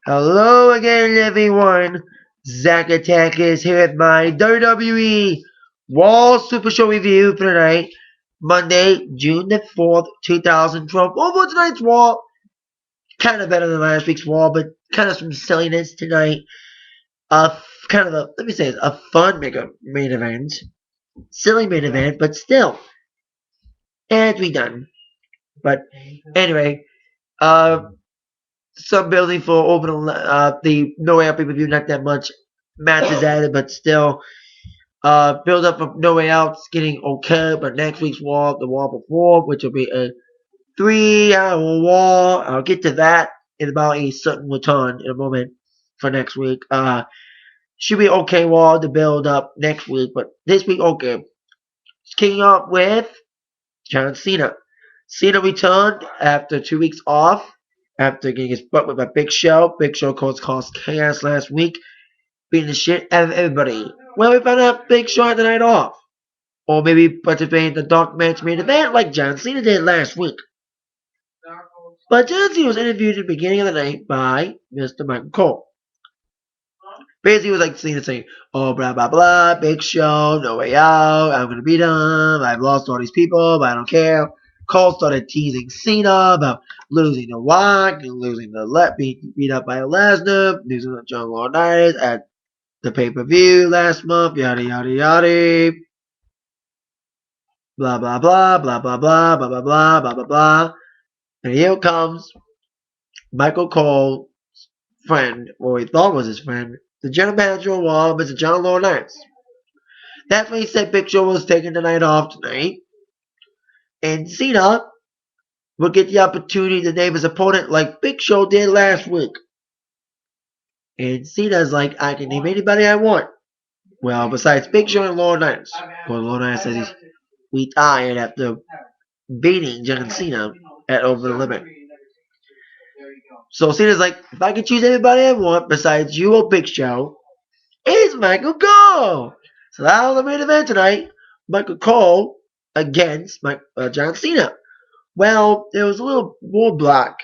Hello again, everyone. Zack Attack is here with my WWE Raw Supershow review for tonight, Monday, June the 4th, 2012. Over tonight's Raw, kind of better than last week's Raw, but kind of some silliness tonight. Kind of let me say it, a fun main event. Silly main event, but still, and we done. But anyway, uh, some building for over the No Way Out pay-per-view, not that much matches added, but still, build up of No Way Out's getting okay, but next week's Raw, the Raw before, which will be a 3-hour Raw. I'll get to that in about a certain return in a moment for next week. Should be okay Raw to build up next week, but this week, okay. Kicking off with John Cena. Cena returned after 2 weeks off, after getting his butt with a Big Show. Big Show caused chaos last week, beating the shit out of everybody. Well, we found out Big Show had the night off. Or maybe participating in the dark match main event like John Cena did last week. But John Cena was interviewed at the beginning of the night by Mr. Michael Cole. Basically, it was like Cena saying, oh, blah, blah, blah, Big Show, No Way Out, I'm going to beat him, I've lost all these people, but I don't care. Cole started teasing Cena about losing the Rock, and losing the beat up by Lesnar, losing the John Laurinaitis at the pay-per-view last month, yada, yada, yada. Blah, blah, blah, blah, blah, blah, blah, blah, blah, blah, blah, blah. And here comes Michael Cole's friend, or he thought was his friend, the general manager of Raw, Mr. John Laurinaitis. That's when he said Big Show was taking the night off tonight. And Cena will get the opportunity to name his opponent like Big Show did last week. And Cena's like, I can name anybody I want. Well, besides Big Show and Laurinaitis. Well, Laurinaitis says he's retired after beating John Cena at Over the Limit. So Cena's like, if I can choose anybody I want besides you or Big Show, it's Michael Cole. So that was the main event tonight. Michael Cole against John Cena. Well, there was a little roadblock.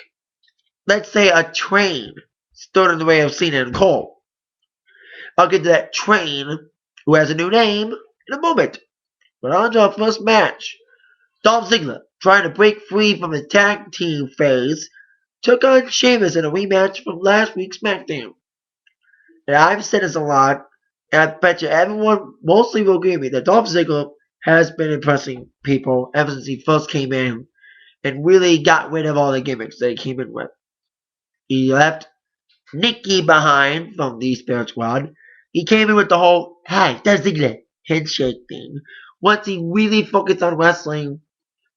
Let's say a train stood in the way of Cena and Cole. I'll get to that train who has a new name in a moment. But on to our first match. Dolph Ziggler, trying to break free from his tag team phase, took on Sheamus in a rematch from last week's SmackDown. And I've said this a lot, and I bet you everyone mostly will agree with me that Dolph Ziggler has been impressing people ever since he first came in and really got rid of all the gimmicks that he came in with. He left Nikki behind from the Spirit Squad. He came in with the whole, hey, that's Ziggler handshake thing. Once he really focused on wrestling,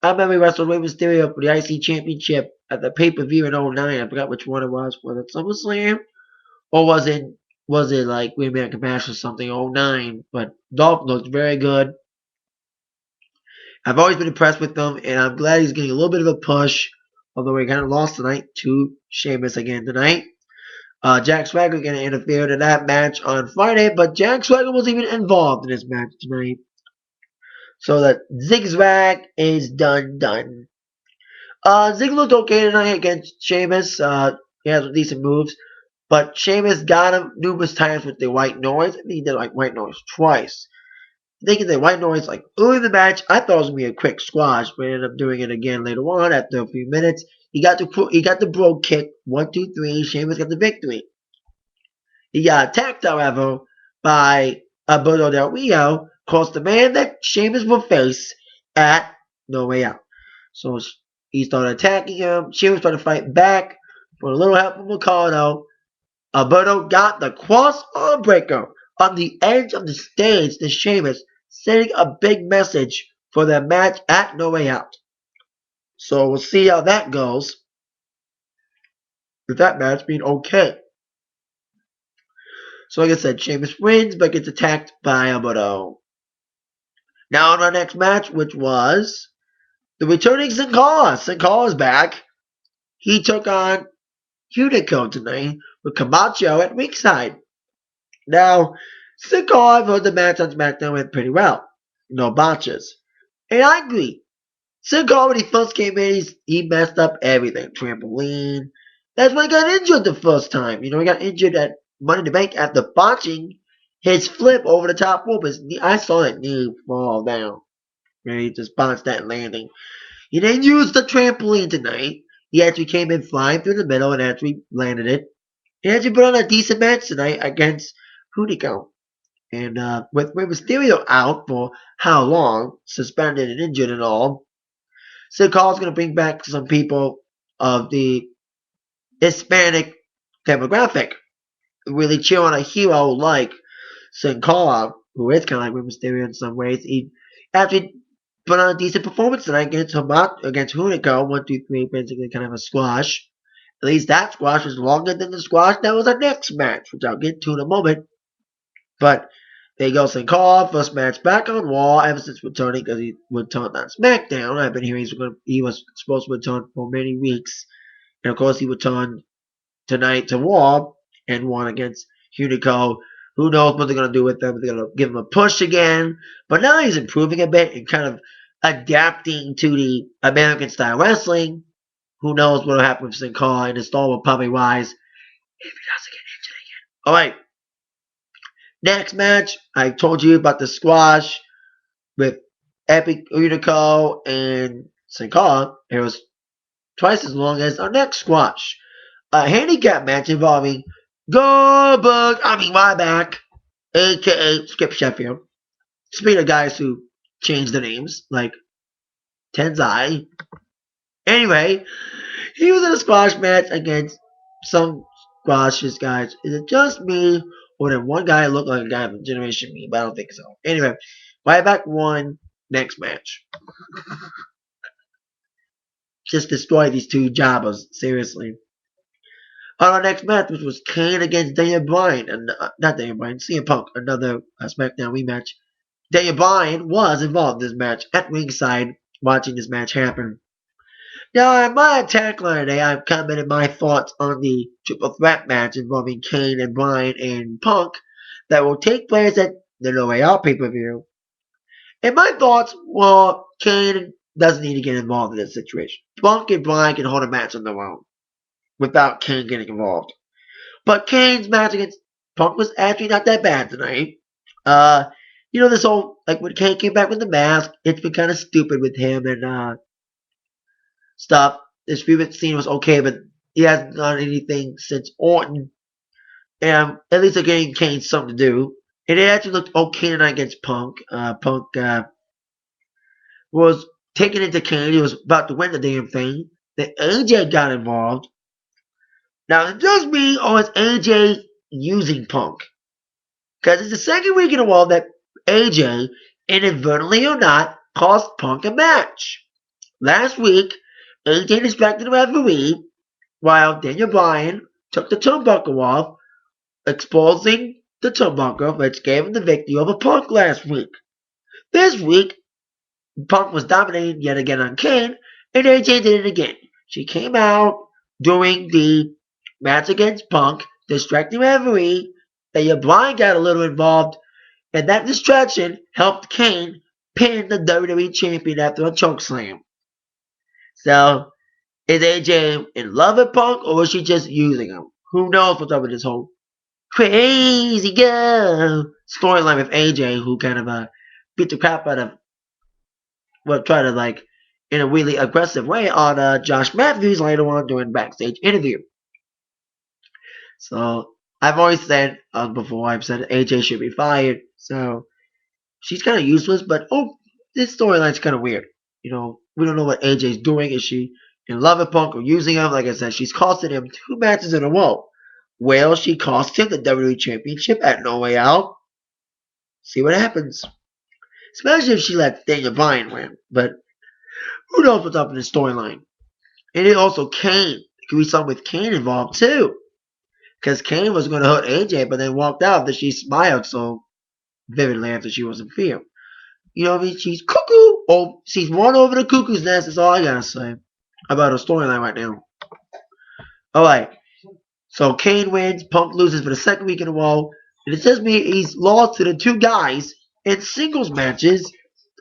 I remember he wrestled Rey Mysterio for the IC Championship at the pay-per-view in 09. I forgot which one it was. Was it SummerSlam? Or was it like Great American Bash or something, 09? But Dolph looked very good. I've always been impressed with him, and I'm glad he's getting a little bit of a push, although he kind of lost tonight to Sheamus again tonight. Jack Swagger going to interfere in that match on Friday, but Jack Swagger wasn't even involved in this match tonight. So that Zigzag is done. Ziggler looked okay tonight against Sheamus. He has some decent moves. But Sheamus got him numerous times with the white noise. I think he did like white noise twice. I think he did white noise like early in the match. I thought it was going to be a quick squash, but ended up doing it again later on after a few minutes. He got the Brogue Kick. 1, 2, 3. Sheamus got the victory. He got attacked, however, by Alberto Del Rio. Cost the man that Sheamus will face at No Way Out. So he started attacking him. Sheamus started to fight back. For a little help from Ricardo, Alberto got the cross arm breaker on the edge of the stage to Sheamus, sending a big message for their match at No Way Out. So we'll see how that goes. With that match being okay. So like I said, Sheamus wins but gets attacked by Alberto. Now on our next match, which was the returning Sin Cara. Sin Cara is back. He took on Hunico tonight with Camacho at ringside. Now, Sin Cara, I've heard the match on SmackDown went pretty well. No botches. And I agree. Sin Cara, when he first came in, he messed up everything. Trampoline, That's why he got injured the first time. He got injured at Money in the Bank after botching his flip over the top rope. I saw that knee fall down. He just bounced that landing. He didn't use the trampoline tonight. He actually came in flying through the middle and actually landed it. He actually put on a decent match tonight against Hunico. And with Mysterio out for how long, suspended and injured and all, Sid Carl's going to bring back some people of the Hispanic demographic. Really cheer on a hero like Sin Cara, who is kind of like Rey Mysterio in some ways. He actually put on a decent performance tonight against Hunico. 1, 2, 3, basically kind of a squash. At least that squash was longer than the squash that was our next match, which I'll get to in a moment. But there you go, Sin Cara, first match back on Raw ever since returning, because he returned on SmackDown. I've been hearing he was supposed to return for many weeks. And of course, he returned tonight to Raw and won against Hunico. Who knows what they're going to do with them? They're going to give him a push again. But now he's improving a bit and kind of adapting to the American style wrestling. Who knows what will happen with Sin Cara, and his stall will probably rise if he doesn't get injured again. Alright. Next match, I told you about the squash with Epic Hunico and Sin Cara. It was twice as long as our next squash. A handicap match involving Ryback, aka Skip Sheffield. Speaking of guys who changed their names, like Tenzai. Anyway, he was in a squash match against some squashes guys. Is it just me, or did one guy look like a guy from Generation Me? But I don't think so. Anyway, Ryback won next match. Just destroy these two jobbers, seriously. On our next match, which was Kane against Daniel Bryan, and not Daniel Bryan, CM Punk, another SmackDown rematch. Daniel Bryan was involved in this match at ringside, watching this match happen. Now, in my attack line today, I've commented my thoughts on the triple threat match involving Kane and Bryan and Punk that will take place at the No Way Out pay-per-view. And my thoughts were Kane doesn't need to get involved in this situation. Punk and Bryan can hold a match on their own without Kane getting involved. But Kane's match against Punk was actually not that bad tonight. This whole, like, when Kane came back with the mask, it's been kind of stupid with him and stuff. This feud with Cena was okay, but he hasn't done anything since Orton. And at least they're getting Kane something to do. And it actually looked okay tonight against Punk. Punk was taken into Kane. He was about to win the damn thing. Then AJ got involved. Now, is it just me, or is AJ using Punk? Because it's the second week in a row that AJ, inadvertently or not, cost Punk a match. Last week, AJ distracted the referee, while Daniel Bryan took the turnbuckle off, exposing the turnbuckle, which gave him the victory over Punk last week. This week, Punk was dominating yet again on Kane, and AJ did it again. She came out during the match against Punk, distracting referee. Daniel Bryan got a little involved, and that distraction helped Kane pin the WWE Champion after a chokeslam. So, is AJ in love with Punk, or is she just using him? Who knows what's up with this whole crazy girl storyline with AJ, who kind of beat the crap out of, tried to, like, in a really aggressive way on Josh Matthews later on during backstage interview. So, I've always said before, I've said AJ should be fired. So, she's kind of useless, but this storyline's kind of weird. We don't know what AJ's doing. Is she in love with Punk or using him? Like I said, she's costed him 2 matches in a row. Well, she cost him the WWE Championship at No Way Out. See what happens. Especially if she lets Daniel Bryan win. But who knows what's up in the storyline. And it also Kane. There could be something with Kane involved too. Because Kane was going to hurt AJ, but then walked out after she smiled so vividly after she was in fear. She's cuckoo. Oh, she's one over the cuckoo's nest. That's all I gotta say about her storyline right now. Alright. So Kane wins. Punk loses for the second week in a row. And it says me he's lost to the 2 guys in singles matches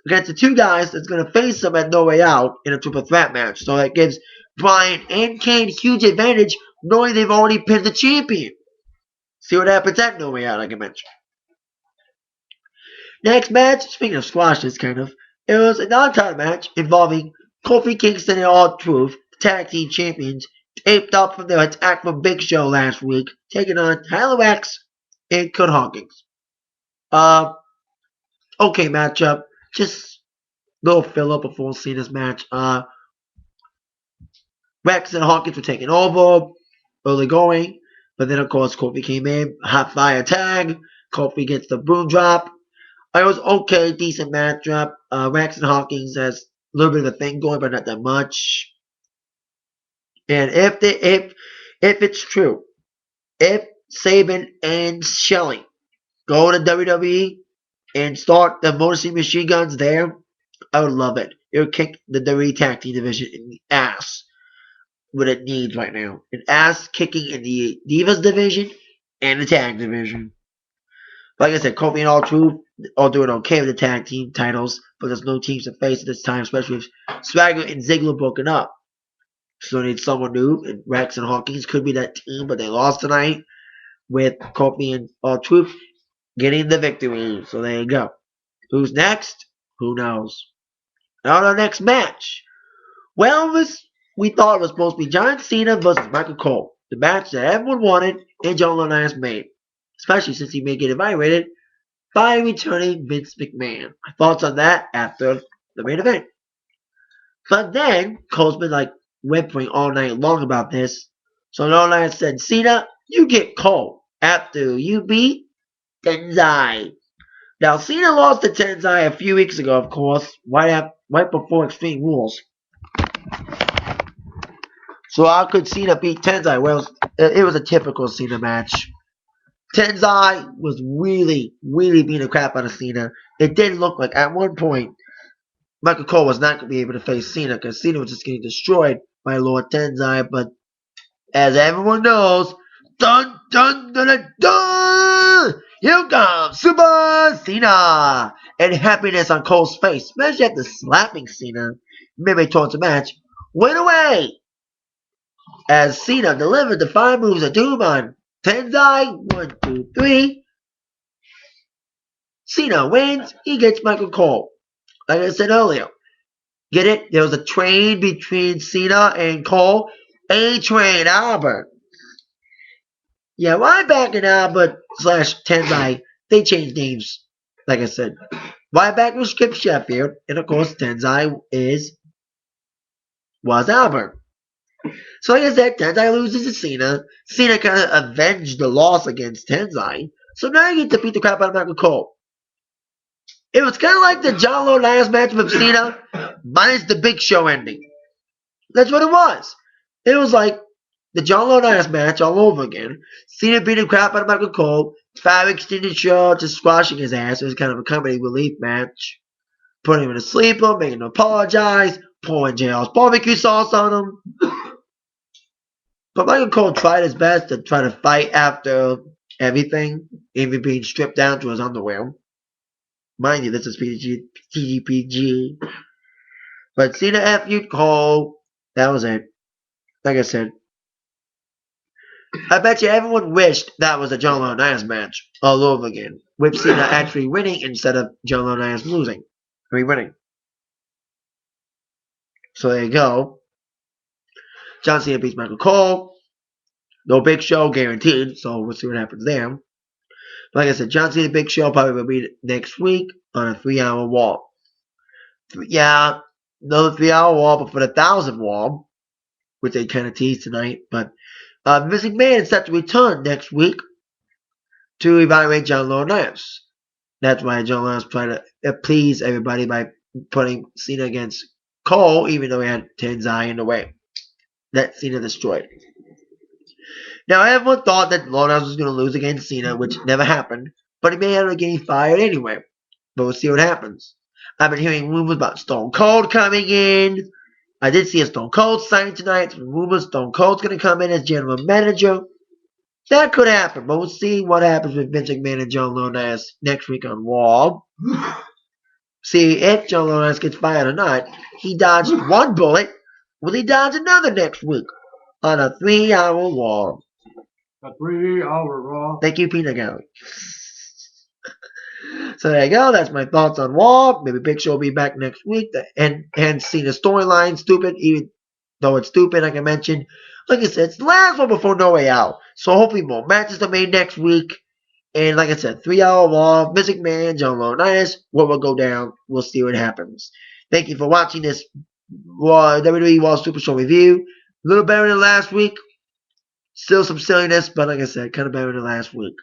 against the 2 guys that's going to face him at No Way Out in a triple threat match. So that gives Bryan and Kane huge advantage knowing they've already pinned the champion. See what happens at No Way Out, like I mentioned. Next match, speaking of squashes, kind of, it was a non-title match involving Kofi Kingston and R-Truth, the tag team champions, taped up from their attack from Big Show last week, taking on Tyler X and Kurt Hawkins. Okay matchup, just little fill-up before Cena's match. Rex and Hawkins were taking over, early going, but then of course Kofi came in, hot fire tag, Kofi gets the broom drop. It was okay, decent matchup. Rex and Hawkins has a little bit of a thing going, but not that much. And if it's true, if Sabin and Shelley go to WWE and start the Motor City Machine Guns there, I would love it. It would kick the WWE Tag Team division in the ass. What it needs right now. An ass kicking in the Divas division and the tag division. Like I said, Kofi and R-Truth are doing okay with the tag team titles, but there's no teams to face at this time, especially with Swagger and Ziggler broken up. So they need someone new, and Rex and Hawkins could be that team, but they lost tonight with Kofi and R-Truth getting the victory. So there you go. Who's next? Who knows? Now our next match. Well, we thought it was supposed to be John Cena versus Michael Cole. The match that everyone wanted and John Laurinaitis made. Especially since he may get evaluated by returning Vince McMahon. My thoughts on that after the main event. But then, Cole's been like whimpering all night long about this. So Laurinaitis said, Cena, you get Cole after you beat Tenzai. Now, Cena lost to Tenzai a few weeks ago, of course, right before Extreme Rules. So how could Cena beat Tenzai? Well, it was a typical Cena match. Tenzai was really beating the crap out of Cena. It did look like at one point Michael Cole was not going to be able to face Cena because Cena was just getting destroyed by Lord Tenzai. But as everyone knows, dun dun dun dun dun! Here comes Super Cena! And happiness on Cole's face, especially after slapping Cena midway towards the match, went away as Cena delivered the 5 moves of doom on Tenzai. 1, 2, 3. Cena wins. He gets Michael Cole. Like I said earlier. Get it? There was a train between Cena and Cole. A-Train Albert. Yeah, Ryback and Albert / Tenzai, they changed names. Like I said. Ryback was Skip Sheffield. And of course, Tenzai was Albert. So like I said, Tenzai loses to Cena. Cena kind of avenged the loss against Tenzai. So now you get to beat the crap out of Michael Cole. It was kind of like the John Laurinaitis match with Cena, minus the Big Show ending. That's what it was. It was like the John Laurinaitis match all over again. Cena beat the crap out of Michael Cole. 5 extended show, just squashing his ass. It was kind of a comedy relief match. Putting him in a sleeper, making him apologize, pouring JL's barbecue sauce on him. But Michael Cole tried his best to try to fight after everything, even being stripped down to his underwear. Mind you, this is TGPG. But Cena F.U. Cole, that was it. Like I said, I bet you everyone wished that was a John Laurinaitis match all over again, with Cena actually winning instead of John Laurinaitis losing. Winning. So there you go. John Cena beats Michael Cole. No Big Show guaranteed, so we'll see what happens there. Like I said, John Cena Big Show probably will be next week on a 3-hour wall. Yeah, another 3-hour wall, but for the 1,000 wall, which they kind of teased tonight. But Vince McMahon is set to return next week to evaluate John Laurinaitis. That's why John Laurinaitis trying to please everybody by putting Cena against Cole, even though he had Tenzai in the way. That Cena destroyed. Now, everyone thought that Laurinaitis was going to lose against Cena, which never happened, but he may end up getting fired anyway. But we'll see what happens. I've been hearing rumors about Stone Cold coming in. I did see a Stone Cold sign tonight. Some rumors Stone Cold's going to come in as general manager. That could happen, but we'll see what happens with Vince McMahon and John Laurinaitis next week on Raw. See if John Laurinaitis gets fired or not. He dodged one bullet. Will he dodge another next week? on a 3-hour Raw. A 3-hour Raw. Thank you, Peanut Gallery. So there you go. That's my thoughts on Raw. Maybe Big Show will be back next week. And see the storyline stupid, even though it's stupid, like I mentioned. Like I said, it's the last one before No Way Out. So hopefully more matches are made next week. And like I said, 3-hour Raw, Vince McMahon, John Laurinaitis, what will go down. We'll see what happens. Thank you for watching this WWE Raw Super Show review. A little better than last week. Still some silliness, but like I said, kind of better than last week.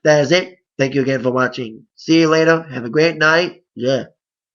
That is it. Thank you again for watching. See you later. Have a great night. Yeah.